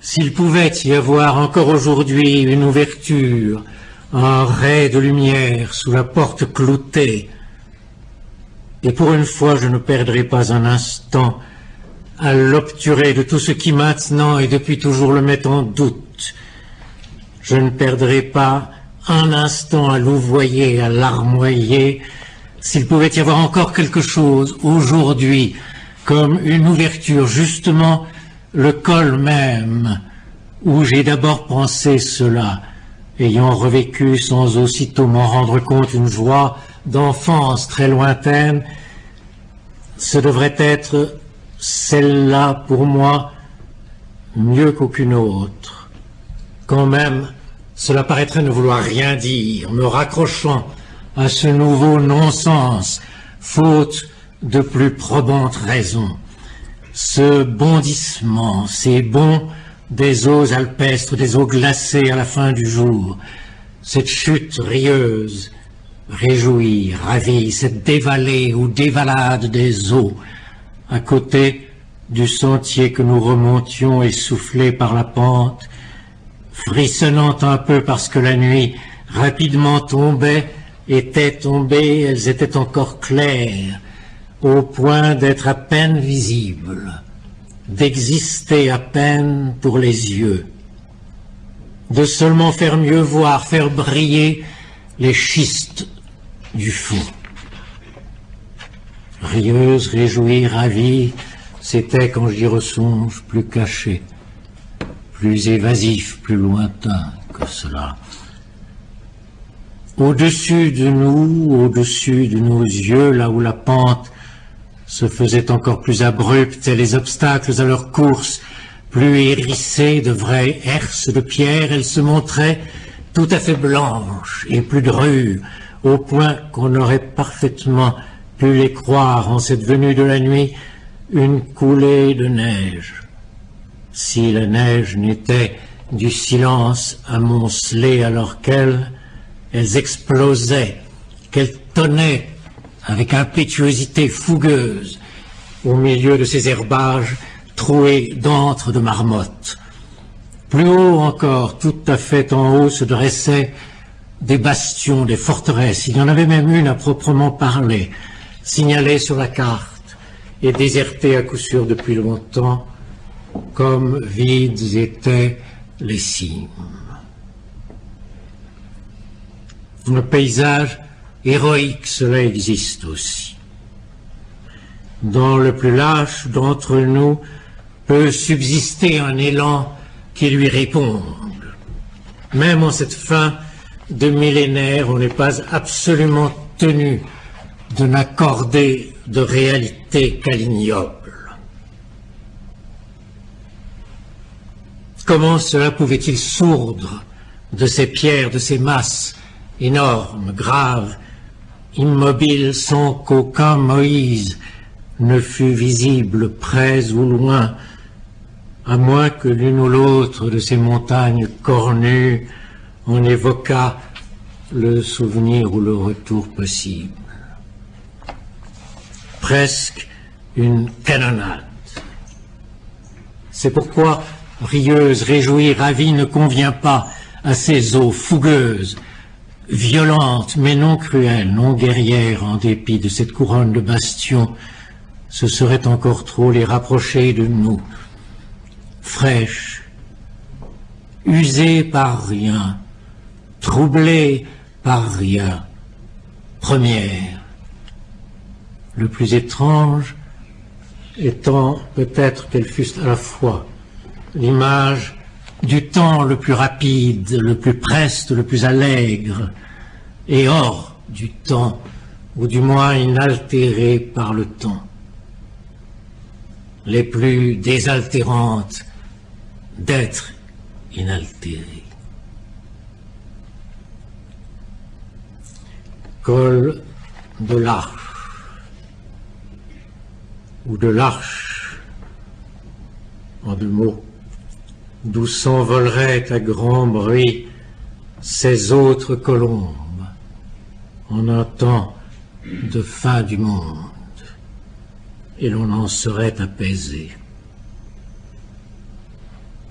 S'il pouvait y avoir encore aujourd'hui une ouverture, un ray de lumière sous la porte cloutée, et pour une fois je ne perdrai pas un instant à l'obturer de tout ce qui maintenant et depuis toujours le met en doute. Je ne perdrai pas un instant à louvoyer, à larmoyer, s'il pouvait y avoir encore quelque chose aujourd'hui, comme une ouverture, justement le col même, où j'ai d'abord pensé cela, ayant revécu sans aussitôt m'en rendre compte une joie d'enfance très lointaine. Ce devrait être celle-là pour moi mieux qu'aucune autre. Quand même, cela paraîtrait ne vouloir rien dire, me raccrochant à ce nouveau non-sens, faute de plus probantes raisons. Ce bondissement, ces bonds des eaux alpestres, des eaux glacées à la fin du jour, cette chute rieuse, réjouie, ravie, cette dévalée ou dévalade des eaux, à côté du sentier que nous remontions essoufflés par la pente, frissonnant un peu parce que la nuit rapidement tombait, était tombée, elles étaient encore claires, au point d'être à peine visibles, d'exister à peine pour les yeux, de seulement faire mieux voir, faire briller les schistes du fond. Rieuse, réjouie, ravie, c'était, quand j'y ressonge, plus caché, plus évasif, plus lointain que cela. Au-dessus de nous, au-dessus de nos yeux, là où la pente se faisait encore plus abrupte et les obstacles à leur course plus hérissés de vraies herses de pierre, elle se montrait tout à fait blanche et plus drue, au point qu'on aurait parfaitement pu les croire en cette venue de la nuit une coulée de neige. Si la neige n'était du silence amoncelé alors qu'elles explosaient, qu'elles tonnaient avec impétuosité fougueuse au milieu de ces herbages troués d'antres de marmottes. Plus haut encore, tout à fait en haut, se dressaient des bastions, des forteresses. Il y en avait même une à proprement parler, signalée sur la carte et désertée à coup sûr depuis longtemps, comme vides étaient les cimes. Le paysage héroïque, cela existe aussi. Dans le plus lâche d'entre nous peut subsister un élan qui lui réponde. Même en cette fin de millénaire, on n'est pas absolument tenu de n'accorder de réalité qu'à l'ignoble. Comment cela pouvait-il sourdre de ces pierres, de ces masses énormes, graves, immobiles, sans qu'aucun Moïse ne fût visible près ou loin, à moins que l'une ou l'autre de ces montagnes cornues en évoquât le souvenir ou le retour possible. Presque une canonnade. C'est pourquoi rieuse, réjouie, ravie ne convient pas à ces eaux fougueuses, violentes, mais non cruelles, non guerrières, en dépit de cette couronne de bastions. Ce serait encore trop les rapprocher de nous, fraîches, usées par rien, troublées par rien, premières. Le plus étrange étant peut-être qu'elles fussent à la fois l'image du temps le plus rapide, le plus preste, le plus allègre, et hors du temps, ou du moins inaltéré par le temps. Les plus désaltérantes d'être inaltérées. Col de l'Arche, ou de l'Arche, en deux mots, d'où s'envoleraient à grand bruit ces autres colombes, en un temps de fin du monde, et l'on en serait apaisé.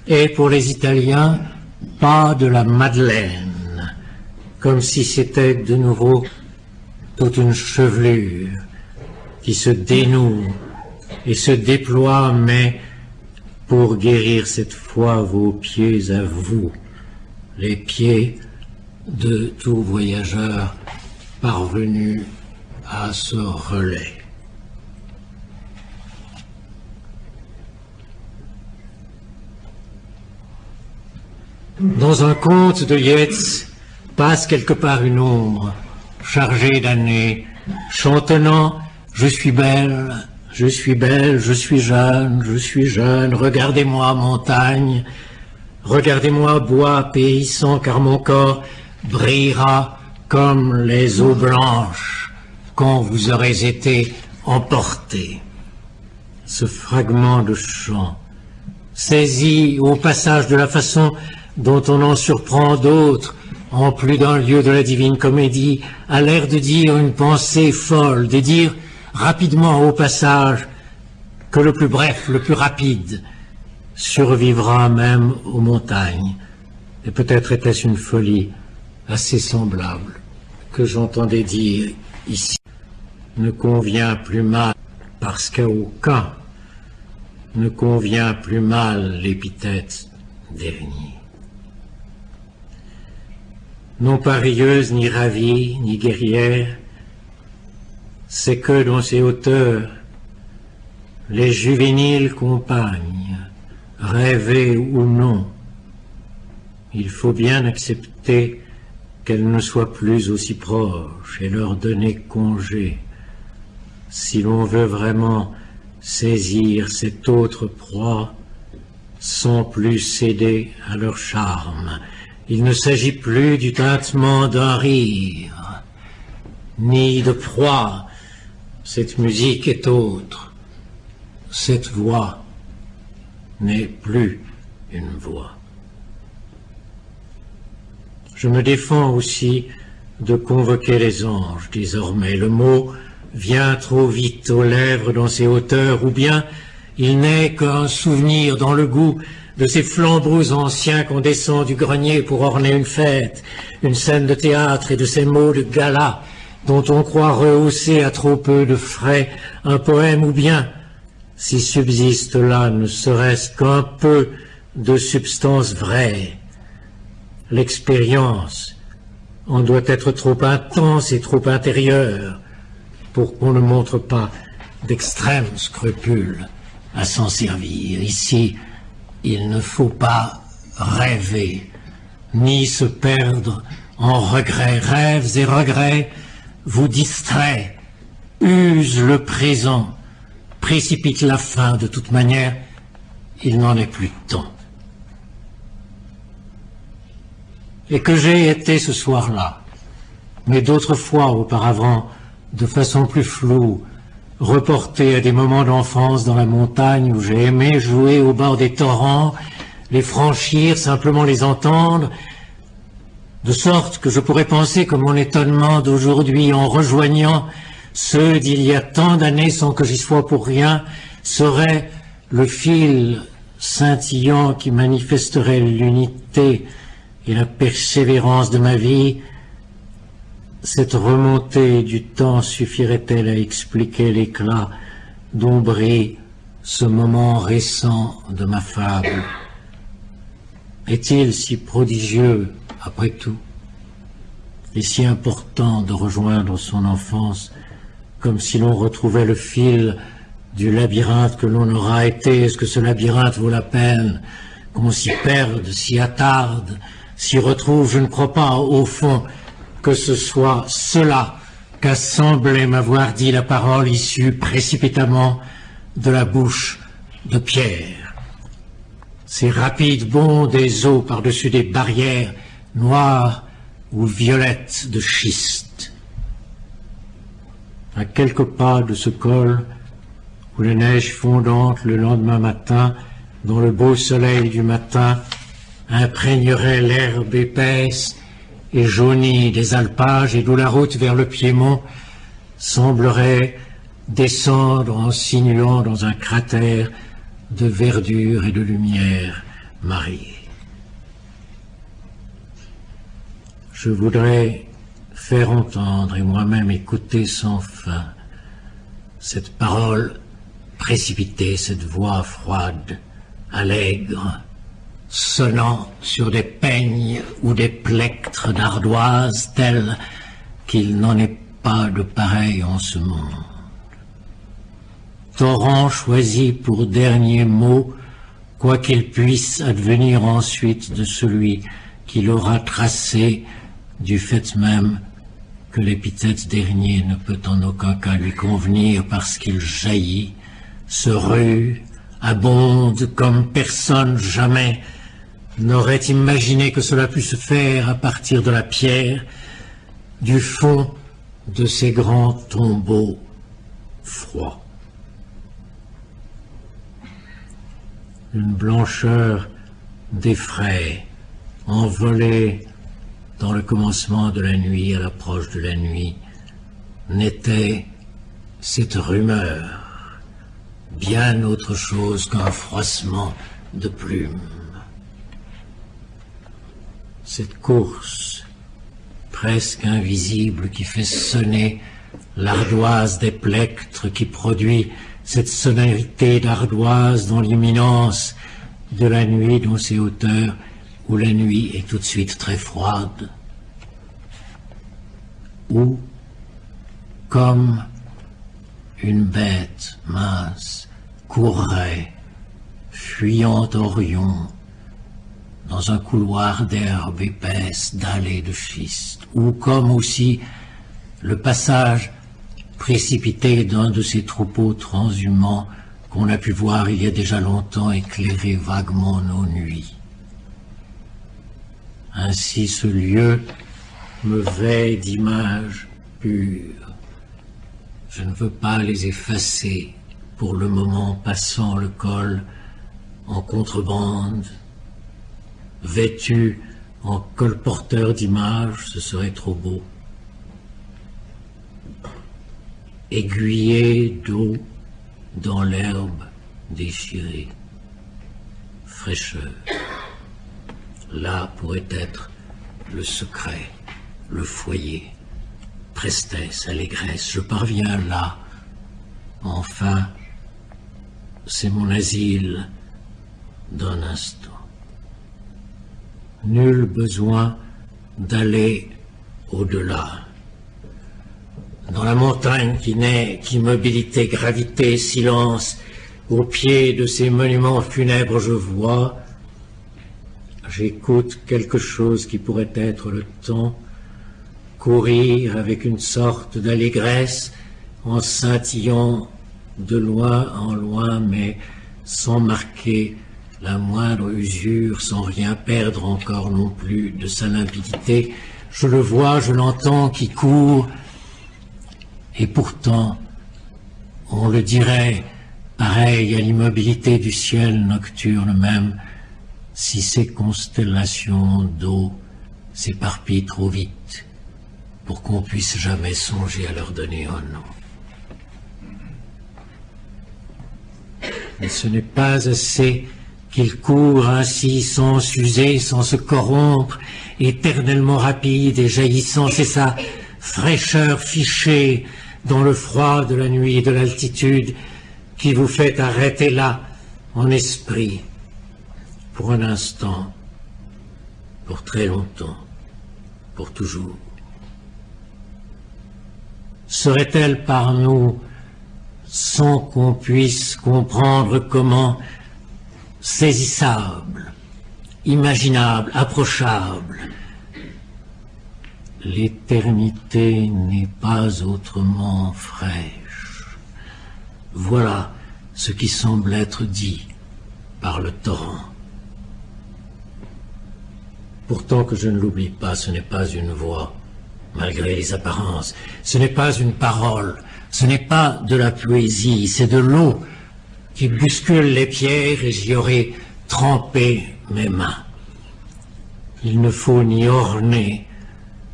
et pour les Italiens, pas de la Madeleine, comme si c'était de nouveau toute une chevelure qui se dénoue et se déploie, mais pour guérir cette fois vos pieds à vous, les pieds de tout voyageur parvenu à ce relais. Dans un conte de Yeats passe quelque part une ombre, chargée d'années, chantonnant « Je suis belle, je suis belle, je suis jeune, regardez-moi montagne, regardez-moi bois péissant, car mon corps brillera comme les eaux blanches quand vous aurez été emportés. » Ce fragment de chant, saisi au passage de la façon dont on en surprend d'autres, en plus d'un lieu de la divine comédie, a l'air de dire une pensée folle, de dire rapidement au passage que le plus bref, le plus rapide, survivra même aux montagnes. Et peut-être était-ce une folie assez semblable que j'entendais dire ici. Ne convient plus mal, parce qu'à aucun ne convient plus mal l'épithète dernier. Non pas rieuse, ni ravie, ni guerrière, c'est que dans ces hauteurs, les juvéniles compagnes, rêvées ou non, il faut bien accepter qu'elles ne soient plus aussi proches et leur donner congé, si l'on veut vraiment saisir cette autre proie sans plus céder à leur charme. Il ne s'agit plus du tintement d'un rire, ni de proie. Cette musique est autre. Cette voix n'est plus une voix. Je me défends aussi de convoquer les anges désormais. Le mot vient trop vite aux lèvres dans ces hauteurs, ou bien il n'est qu'un souvenir dans le goût de ces flambeaux anciens qu'on descend du grenier pour orner une fête, une scène de théâtre, et de ces mots de gala dont on croit rehausser à trop peu de frais un poème, ou bien, si subsiste là ne serait-ce qu'un peu de substance vraie, l'expérience en doit être trop intense et trop intérieure pour qu'on ne montre pas d'extrêmes scrupules à s'en servir. Ici, il ne faut pas rêver, ni se perdre en regrets. Rêves et regrets vous distraient, usent le présent, précipitent la fin. De toute manière, il n'en est plus de temps. Et que j'ai été ce soir-là, mais d'autres fois auparavant, de façon plus floue, reporté à des moments d'enfance dans la montagne où j'ai aimé jouer au bord des torrents, les franchir, simplement les entendre, de sorte que je pourrais penser que mon étonnement d'aujourd'hui en rejoignant ceux d'il y a tant d'années sans que j'y sois pour rien, serait le fil scintillant qui manifesterait l'unité et la persévérance de ma vie. Cette remontée du temps suffirait-elle à expliquer l'éclat dont brille ce moment récent de ma fable? Est-il si prodigieux, après tout, et si important de rejoindre son enfance, comme si l'on retrouvait le fil du labyrinthe que l'on aura été? Est-ce que ce labyrinthe vaut la peine qu'on s'y perde, s'y attarde, s'y retrouve? Je ne crois pas, au fond, que ce soit cela qu'a semblé m'avoir dit la parole issue précipitamment de la bouche de Pierre. Ces rapides bonds des eaux par-dessus des barrières noires ou violettes de schiste. À quelques pas de ce col où les neiges fondantes le lendemain matin, dans le beau soleil du matin, imprégnerait l'herbe épaisse et jaunie des alpages, et d'où la route vers le Piémont semblerait descendre en sinuant dans un cratère de verdure et de lumière. marié. Je voudrais faire entendre et moi-même écouter sans fin cette parole précipitée, cette voix froide, allègre, sonnant sur des peignes ou des plectres d'ardoise tels qu'il n'en est pas de pareil en ce monde. Torrent choisi pour dernier mot, quoi qu'il puisse advenir ensuite de celui qui l'aura tracé, du fait même que l'épithète dernier ne peut en aucun cas lui convenir parce qu'il jaillit, se rue, abonde comme personne jamais n'aurait imaginé que cela pût se faire à partir de la pierre, du fond de ces grands tombeaux froids. Une blancheur d'effraie, envolée dans le commencement de la nuit, à l'approche de la nuit, n'était cette rumeur bien autre chose qu'un froissement de plumes. Cette course presque invisible qui fait sonner l'ardoise des plectres, qui produit cette sonorité d'ardoise dans l'imminence de la nuit, dans ces hauteurs où la nuit est tout de suite très froide, où, comme une bête mince, courrait, fuyant Orion, dans un couloir d'herbe épaisse, d'allées de schiste, ou comme aussi le passage précipité d'un de ces troupeaux transhumants qu'on a pu voir il y a déjà longtemps éclairer vaguement nos nuits. Ainsi ce lieu me veille d'images pures. Je ne veux pas les effacer pour le moment passant le col en contrebande, vêtu en colporteur d'images, ce serait trop beau. Aiguillé d'eau dans l'herbe déchirée, fraîcheur. Là pourrait être le secret, le foyer, prestesse, allégresse. Je parviens là. Enfin, c'est mon asile d'un instant. Nul besoin d'aller au-delà. Dans la montagne qui n'est qu'immobilité, gravité, silence, au pied de ces monuments funèbres je vois, j'écoute quelque chose qui pourrait être le temps, courir avec une sorte d'allégresse, en scintillant de loin en loin, mais sans marquer la moindre usure, sans rien perdre encore non plus de sa limpidité. Je le vois, je l'entends qui court, et pourtant, on le dirait, pareil à l'immobilité du ciel nocturne même, si ces constellations d'eau s'éparpillent trop vite pour qu'on puisse jamais songer à leur donner un nom. Mais ce n'est pas assez qu'il court ainsi sans s'user, sans se corrompre, éternellement rapide et jaillissant. C'est sa fraîcheur fichée dans le froid de la nuit et de l'altitude qui vous fait arrêter là, en esprit, pour un instant, pour très longtemps, pour toujours. Serait-elle par nous sans qu'on puisse comprendre comment, saisissable, imaginable, approchable, l'éternité n'est pas autrement fraîche. Voilà ce qui semble être dit par le torrent. Pourtant que je ne l'oublie pas, ce n'est pas une voix, malgré les apparences, ce n'est pas une parole, ce n'est pas de la poésie, c'est de l'eau qui bouscule les pierres et j'y aurais trempé mes mains. Il ne faut ni orner,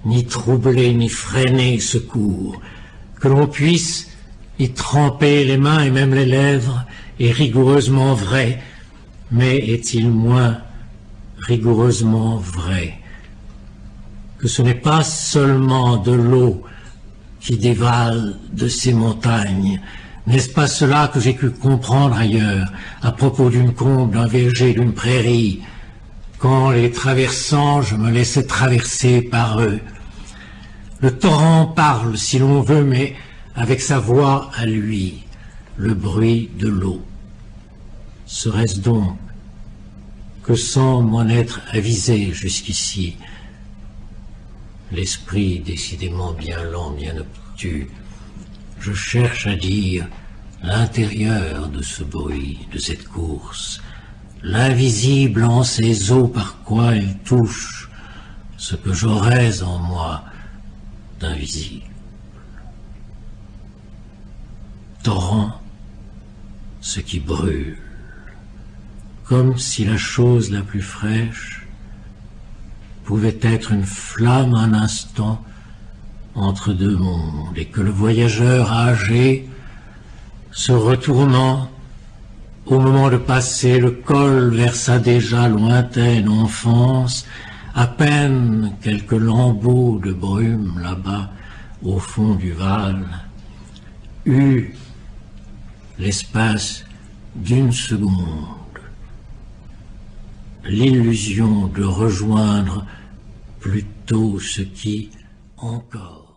ni troubler, ni freiner ce cours, que l'on puisse y tremper les mains et même les lèvres est rigoureusement vrai, mais est-il moins rigoureusement vrai, que ce n'est pas seulement de l'eau qui dévale de ces montagnes. N'est-ce pas cela que j'ai pu comprendre ailleurs, à propos d'une combe, d'un verger, d'une prairie, quand les traversant, je me laissais traverser par eux. Le torrent parle, si l'on veut, mais avec sa voix à lui, le bruit de l'eau. Serait-ce donc que sans m'en être avisé jusqu'ici, l'esprit décidément bien lent, bien obtus, je cherche à dire l'intérieur de ce bruit, de cette course, l'invisible en ces eaux par quoi il touche ce que j'aurais en moi d'invisible. Torrent, ce qui brûle, comme si la chose la plus fraîche pouvait être une flamme un instant entre deux mondes, et que le voyageur âgé, se retournant au moment de passer le col vers sa déjà lointaine enfance, à peine quelques lambeaux de brume là-bas au fond du Val, eut l'espace d'une seconde l'illusion de rejoindre plutôt ce qui encore